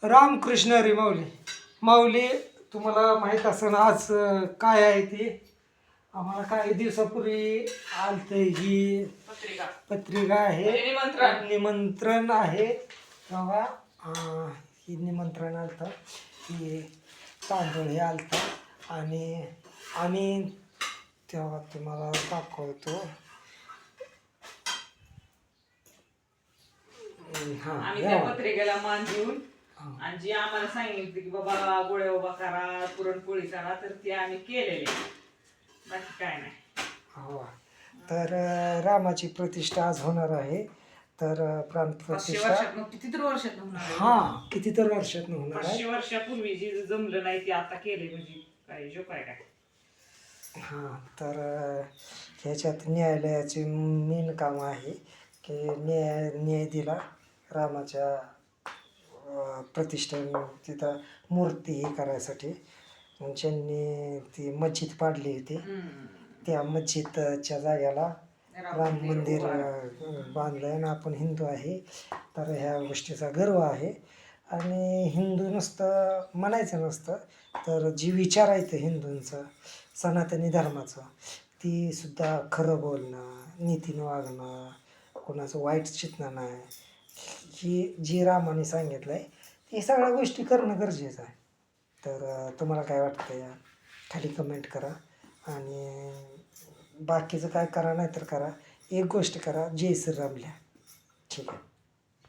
रामकृष्ण हरी माऊली. माऊली, तुम्हाला माहीत असेल आज काय आहे ते. आम्हाला काही दिवसापूर्वी आलतं ही पत्रिका आहे, निमंत्रण आहे. तेव्हा ही निमंत्रण आलतं, ही तांदूळ हे आलतं आणि आम्ही तेव्हा तुम्हाला दाखवतो. आम्ही त्या पत्रिकेला मान देऊन आणि जी आम्हाला सांगितलं की बाबा गोळ्या उभा करा, पुरणपोळी करा, तर ते आम्ही केलेले, बाकी काय नाही. हो, तर रामाची प्रतिष्ठा आज होणार आहे. तर प्राणप्रतिष्ठा कितीतरी वर्षात होणार. हा, कितीतरी वर्षात होणार आहे. 500 वर्षापूर्वी जी जमलं नाही ते आता केले, म्हणजे काय जो काय काय. हां, तर ह्याच्यात न्यायालयाचे मेन काम आहे की न्याय दिला रामाच्या प्रतिष्ठा तिथं मूर्ती हे करायसाठी. ज्यांनी ती मस्जिद पाडली होती त्या मस्जिदच्या जाग्याला राम मंदिर बांधलं आहे. आणि आपण हिंदू आहे तर ह्या गोष्टीचा गर्व आहे. आणि हिंदू नुसतं म्हणायचं नसतं, तर जी विचार आहेत हिंदूंचं सनातनी धर्माचं, ती सुद्धा खरं बोलणं, नीतीनं वागणं, कोणाचं वाईट चित्तणं नाही, ही जी रामाने सांगितलं आहे ही सगळ्या गोष्टी करणं गरजेचं आहे. तर तुम्हाला काय वाटतं या खाली कमेंट करा. आणि बाकीचं काय करा नाही तर करा, एक गोष्ट करा, जय श्रीराम लिहा. ठीक आहे.